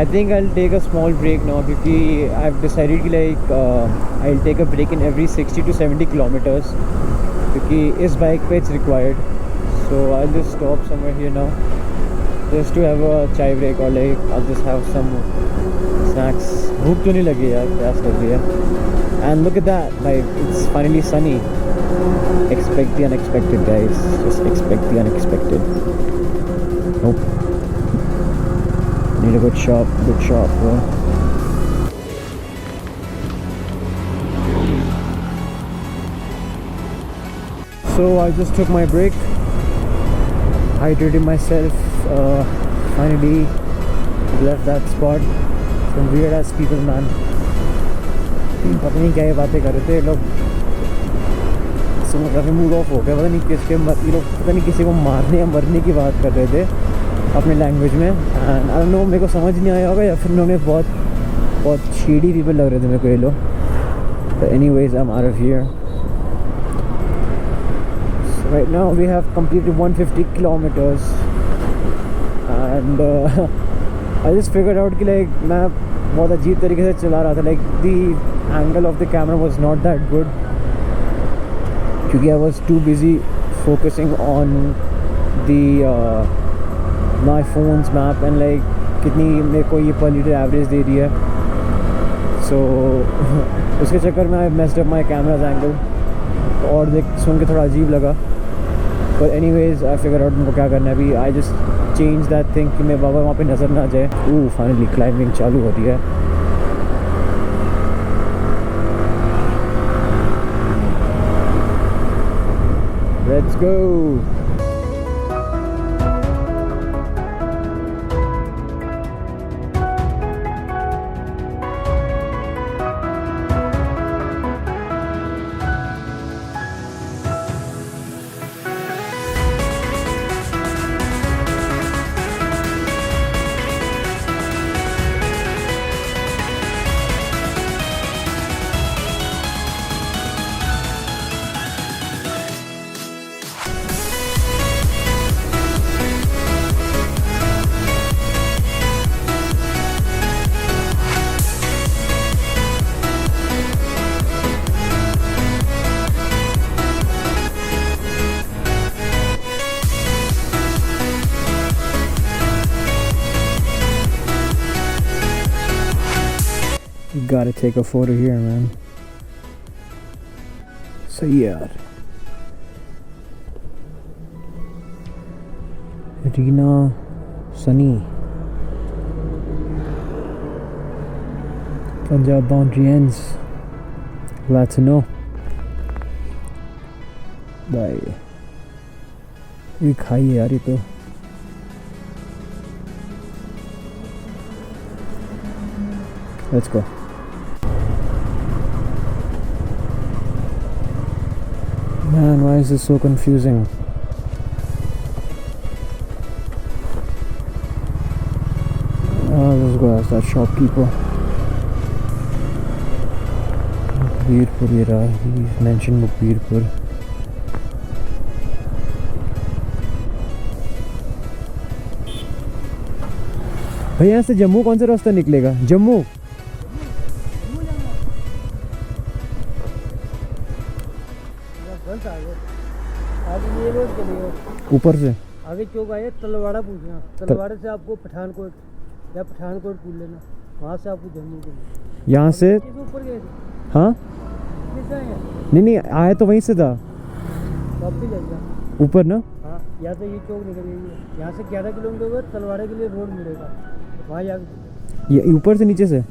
I think I'll take a small break now क्योंकि I've decided कि like I'll take a break in every 60 to 70 kilometers क्योंकि इस bike पे it's required. So I'll just stop somewhere here now just to have a chai break or like I'll just have some snacks. भूख तो नहीं लगी यार, प्यास लग रही है. And look at that, like it's finally sunny. Expect the unexpected, guys. Just expect the unexpected. Nope. Need a good shop, bro. So I just took my break, hydrated myself, finally left that spot. Some weird ass people, man. पता नहीं क्या ये बातें कर रहे थे लोग. काफ़ी मूड ऑफ हो गया, पता नहीं किसके ये लोग पता नहीं किसी को मारने या मरने की बात कर रहे थे अपने लैंग्वेज में. एंड आई डोंट नो, मेरे को समझ नहीं आया होगा या फिर उन्होंने बहुत शीडी पीपल लग रहे थे मेरे को ये लोग. But anyways I am out of here. So right now we have completed 150 kilometres and I just figured out कि लाइक मैं बहुत अजीब तरीके से चला रहा था. Like the angle of the camera was not that good क्योंकि I was too busy focusing on the my phone's map and like कितनी मेरे को ये पर लीटर एवरेज दे रही है. सो उसके चक्कर में आई messed up my cameras angle और सुन के थोड़ा अजीब लगा. But anyways I figure out उनको क्या करना है अभी. I just change that thing कि मेरे बाबा वहाँ पे नज़र ना जाए. फाइनली क्लाइंबिंग चालू हो रही है. Let's go. Gotta take a photo here, man. So yeah, Rina, Sunny, Punjab boundary ends. Glad to know. Bye. ये खाई है यार ये तो. Let's go. Man, why is this so confusing? Let's go ask that shopkeeper. Bukbirpur, he mentioned Bukbirpur. भैया यहाँ से जम्मू कौन सा रास्ता निकलेगा? जम्मू ऊपर से आगे चौक आए तलवाड़ा पूछना. तलवाड़े से आपको पठानकोट या पठानकोट पूछ लेना. वहाँ से आपको जम्मू के लिए. यहाँ से ऊपर गए थे. हाँ नहीं आया तो वहीं से था. ऊपर ना. हाँ यहाँ से ये चौक निकलेगी. यहाँ से 11 किलोमीटर तलवाड़े के लिए रोड मिलेगा. वहाँ जाके ये ऊपर से नीचे से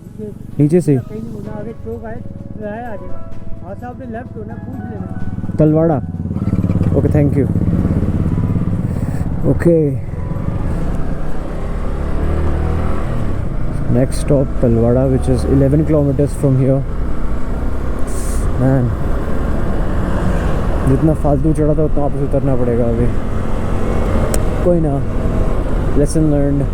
नीचे से कहीं नहीं होना. आगे चौक आए तो आया आ जाएगा. वहाँ से आपने लेफ्ट होना, पूछ लेना Talwara. Okay thank you. Okay next stop Talwada, which is 11 kilometers from here. Man, जितना फालतू चढ़ा था उतना वापस उतरना पड़ेगा अभी. कोई ना, lesson learned.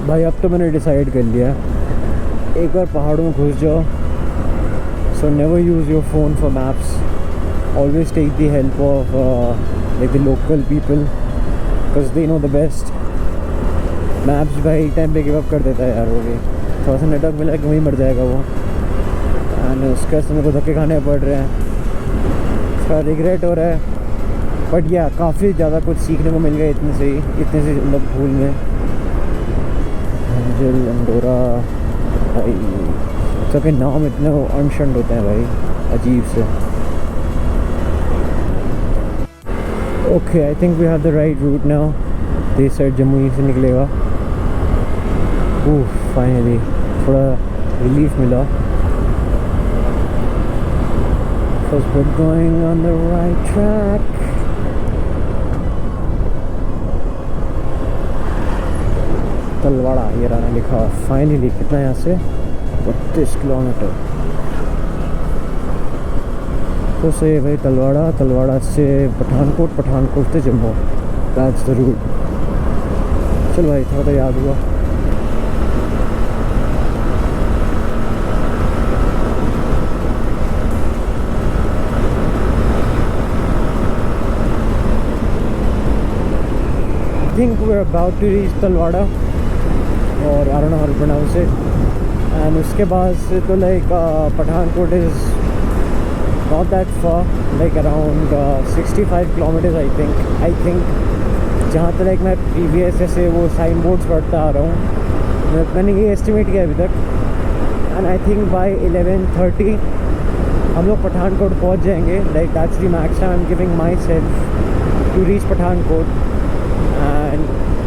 भाई अब तो मैंने डिसाइड कर लिया एक बार पहाड़ों में घुस जाओ, so never use your phone for maps, always take the help of like the local people because they know the best. Maps भाई एक टाइम पे गिव अप कर देता है यार, वो भी थोड़ा सा नेटवर्क मिला कि वहीं मर जाएगा वो, एंड उसके वजह से मेरे को धक्के खाने पड़ रहे हैं, उसका रिग्रेट हो रहा है। बट या काफ़ी ज़्यादा कुछ सीखने को मिल गया इतने से मतलब भूल में। एंजल अंडोरा भाई, सबके नाम इतने अनशंड होते हैं भाई, अजीब से। Okay I think we have the right route now, this side Jammu ही से निकलेगा। ओह फाइनली थोड़ा रिलीफ मिला, because we're going on the right track. Talwara ये रहा लिखा फाइनली, कितना यहाँ से 32 किलोमीटर तो से भाई तलवाड़ा, तलवाड़ा से पठानकोट, पठानकोट से जम्मू, दैट्स द रूट। चल भाई थोड़ा तो याद हुआ। I think we're about to reach Talwara और I don't know how to pronounce it, and उसके बाद से तो like Pathankot is not that far, like around 65 kilometers I think जहाँ तक like मैं previous ऐसे वो साइन बोर्ड्स पढ़ता आ रहा हूँ, मैंने ये एस्टिमेट किया अभी तक, and I think by 11:30 हम लोग पठानकोट पहुँच जाएंगे, like that's the max time I'm giving myself to reach Pathankot, and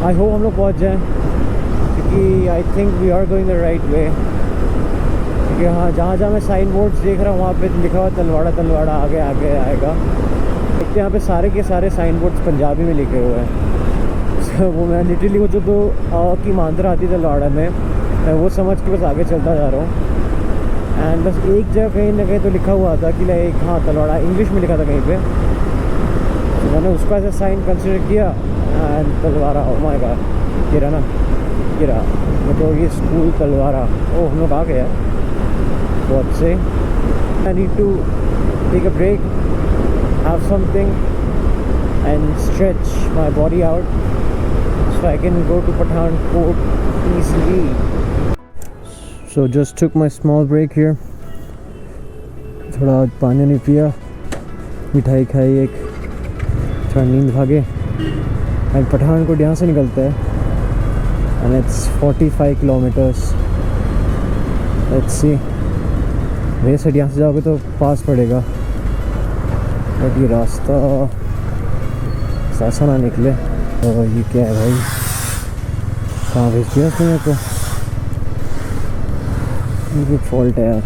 I hope हम लोग पहुँच जाएँ क्योंकि I think we are going the right way. क्योंकि हाँ जहाँ जहाँ मैं साइन बोर्ड्स देख रहा हूँ वहाँ पे लिखा हुआ तलवाड़ा, तलवाड़ा आगे आगे आएगा। एक यहाँ पे सारे के सारे साइन बोर्ड्स पंजाबी में लिखे हुए हैं। वो मैं लिटरली वो जो दो की मात्रा आती है तलवाड़ा में, मैं वो समझ के बस आगे चलता जा रहा हूँ। एंड बस एक जगह कहीं ना कहीं तो लिखा हुआ था कि लाइक हाँ तलवाड़ा इंग्लिश में लिखा था कहीं पे, तो मैंने उसका ऐसा साइन कंसिडर किया and Talwara, oh my God ये रहा ना, ये रहा मतलब ये स्कूल तलवाड़ा। ओ हम लोग आ गए यार बहुत से। I need to take a break, have something and stretch my body out so I can go to Pathankot easily. So just took my small break here, थोड़ा पानी नहीं पिया, मिठाई खाई एक, थोड़ा नींद भागे। एंड पठानकोट यहाँ से निकलता है and it's 45 kilometers. Let's see, मेरे साइड यहाँ से जाओगे तो पास पड़ेगा, बट ये रास्ता ऐसा ना निकले। और ये क्या है भाई, कहाँ भेज दिया उसने मेरे को, ये फॉल्ट है यार।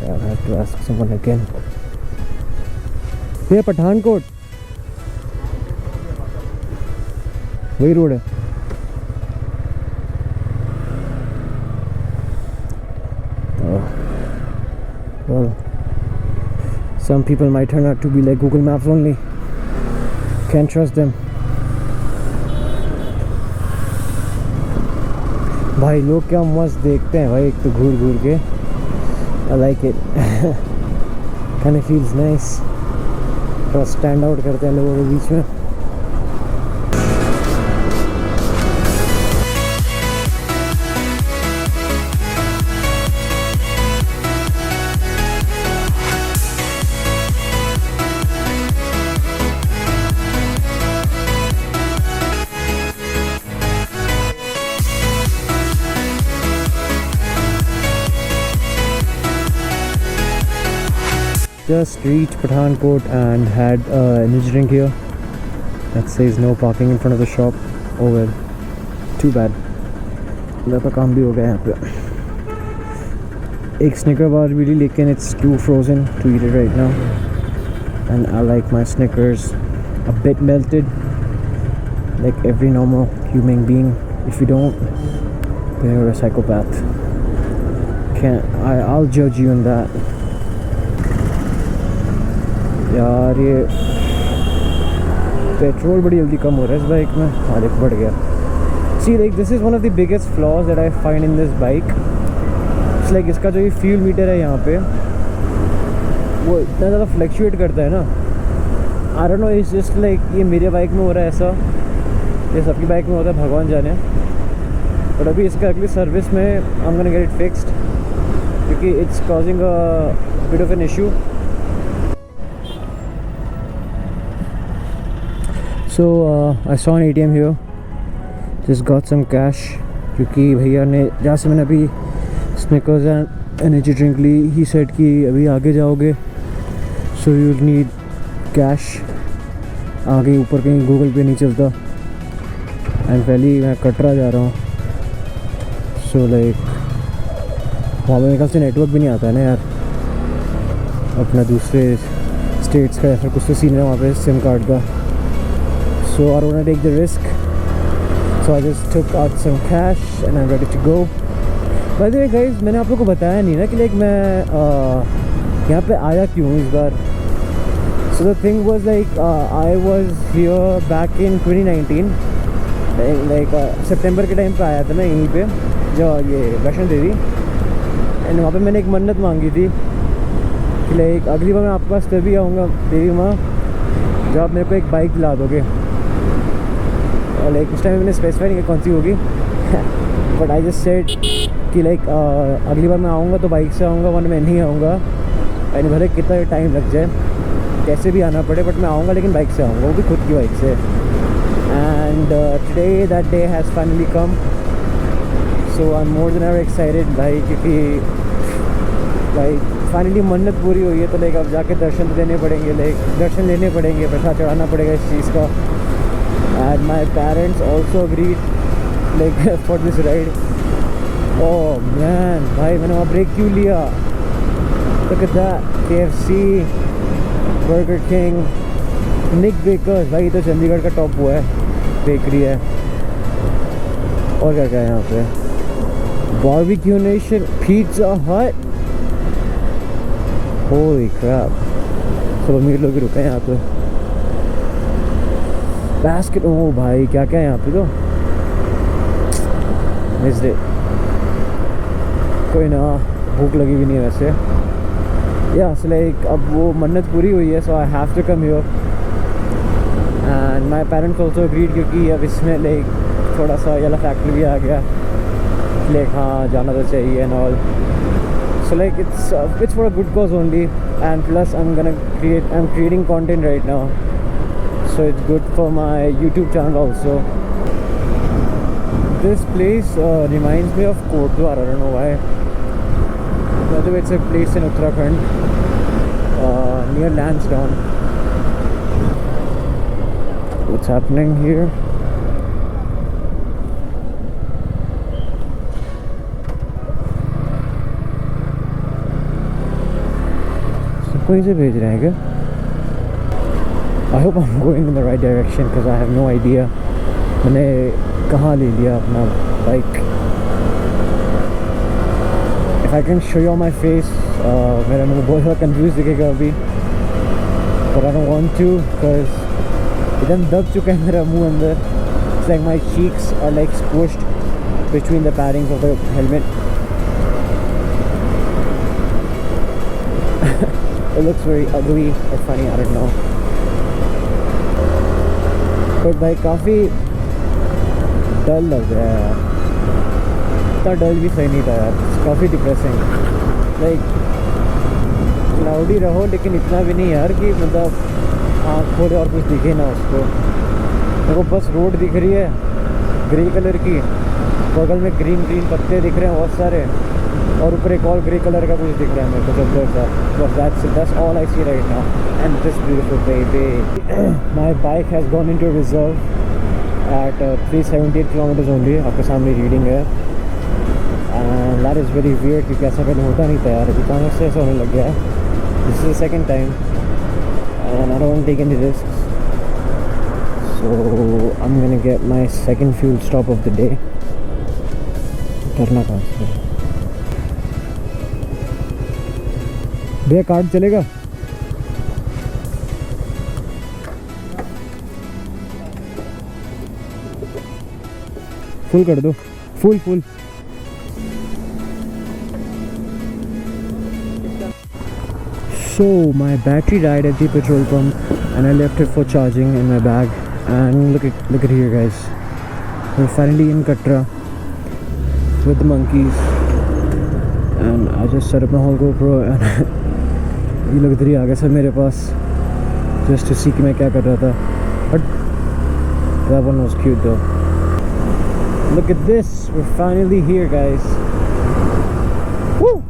I have to ask someone again. ये पठानकोट वही रोड है। Well, some people might turn out to be like Google Maps only. Can't trust them. भाई लोग क्या मस्त देखते हैं भाई, एक तो घूर घूर के। I like it. Kind of feels nice. थोड़ा स्टैंड आउट करते हैं लोगों के बीच में। Just reached Pathankot and had an energy drink here that says no parking in front of the shop. Oh well, too bad. ज़्यादा काम भी हो गया यहाँ पे। एक Snicker bar भी ली, लेकिन it's too frozen to eat it right now. And I like my Snickers a bit melted, like every normal human being. If you don't, then you're a psychopath. I'll judge you on that. यार ये petrol बड़ी जल्दी कम हो रहा है इस bike में। हाँ देख बढ़ गया। See like this is one of the biggest flaws that I find in this bike. It's like इसका जो ये फ्यूल मीटर है यहाँ पे वो इतना ज़्यादा फ्लक्चुएट करता है ना। I don't know, it's just like ये मेरे बाइक में हो रहा है ऐसा, ये सबकी बाइक में होता है, भगवान जाने। बट अभी इसका अगली सर्विस में I am gonna get it fixed क्योंकि it's causing a bit of an issue. So I saw an ATM here, just got some cash क्योंकि भैया ने जहाँ से मैंने अभी स्निकर्स एंड एनर्जी ड्रिंक ली, ही सेड कि अभी आगे जाओगे सो यू नीड कैश, आगे ऊपर कहीं गूगल पे नहीं चलता। एंड पहले मैं कटरा जा रहा हूँ, सो लाइक वहाँ मेरे ख्याल से नेटवर्क भी नहीं आता है ना यार, अपना दूसरे स्टेट्स का या फिर कुछ तो सीन है वहाँ पे सिम कार्ड का। So I want to take the risk, so I just took out some cash and I am ready to go. By the way guys, मैंने आप लोगों को बताया नहीं ना कि लाइक मैं यहाँ पे आया क्यों इस बार। So the thing was like I was here back in 2019, like सितंबर के टाइम पे आया था मैं यहीं पे जो ये वैष्णो देवी। एंड वहाँ पे मैंने एक मन्नत मांगी थी कि लाइक अगली बार मैं आपके पास तभी आऊँगा देवी माँ जब आप मेरे को एक बाइक दिला दोगे। और लाइक उस टाइम मैंने स्पेसिफाई नहीं किया कौन सी होगी बट आई जस्ट सेड कि लाइक अगली बार मैं आऊँगा तो बाइक से आऊँगा, वरना मैं नहीं आऊँगा। यानी भले कितना टाइम लग जाए, कैसे भी आना पड़े, बट मैं आऊँगा लेकिन बाइक से आऊँगा, वो भी खुद की बाइक से। And today that day has finally come, so I am more than ever excited भाई, क्योंकि भाई फाइनली मन्नत पूरी हुई है। तो लाइक अब जाके दर्शन तो देने पड़ेंगे, लाइक दर्शन लेने पड़ेंगे, प्रसाद चढ़ाना पड़ेगा इस चीज़ का। And my parents also agreed like for this ride. Oh man भाई, मैंने वहाँ ब्रेक क्यों लिया? Look at that, KFC, Burger King, Nik Baker's. भाई तो चंडीगढ़ का टॉप हुआ है, बेकरी है। और क्या क्या है यहाँ पे? बारबेक्यू नेशन, पिज़्ज़ा हट, होली क्रैप, सब अमीर लोग ही रुके हैं यहाँ पे। बास्केट, ओ भाई क्या क्या है यहाँ पे तो मिस्ड इट। कोई ना, भूख लगी भी नहीं है वैसे। या सो लाइक अब वो मन्नत पूरी हुई है, so I have to come here. And my parents also agreed, क्योंकि अब इसमें लाइक थोड़ा सा ये फैक्टर भी आ गया, लाइक हाँ जाना तो चाहिए and all. So like it's for a good cause only, and plus I am creating content right now, so it's good for my YouTube channel also. This place reminds me of Kotdwar, I don't know why. By the way, it's a place in Uttarakhand, near Lansdowne. What's happening here? So, कहीं से भेज रहे हैं क्या? I hope I'm going in the right direction because I have no idea. मैंने कहाँ ले लिया अपना bike. If I can show you my face, मेरा मुँह बहुत ज़्यादा कंफ्यूज दिखेगा अभी, पर I don't want to because एकदम दब चुका है मेरा मुँह अंदर। It's like my cheeks are like squished between the paddings of the helmet. It looks very ugly or funny, I don't know. But भाई काफ़ी डल लग रहा है यार, इतना डल भी सही नहीं था यार, काफ़ी डिप्रेसिंग। लाइक क्लाउडी रहो लेकिन इतना भी नहीं यार कि मतलब आँख खोले और कुछ दिखे ना उसको। मेरे को बस रोड दिख रही है ग्रे कलर की, बगल में ग्रीन ग्रीन पत्ते दिख रहे हैं बहुत सारे, और ऊपर एक और ग्रे कलर का कुछ दिख रहा है मेरे को जबरदस्त सा। बस that's all I see right now and this beautiful baby. My bike has gone into reserve at 378 kilometers only, आपके सामने रीडिंग है। And that is very weird क्योंकि ऐसा पहले होता नहीं था यार, अचानक से ऐसा होने लग गया है। This is the second time and I don't take any risks, so I am gonna get my second fuel stop of the day. करना कहाँ से भैया, कार्ड चलेगा? फुल कर दो, full. So my battery died at the petrol pump and I left it for charging in my bag. And look at here, guys. We're finally in Katra with the monkeys. And I just set up my whole GoPro and ये लोग इधर ही आ गए सब मेरे पास just to see कि मैं क्या कर रहा था. But that one was cute though. Look at this. We're finally here, guys. Woo!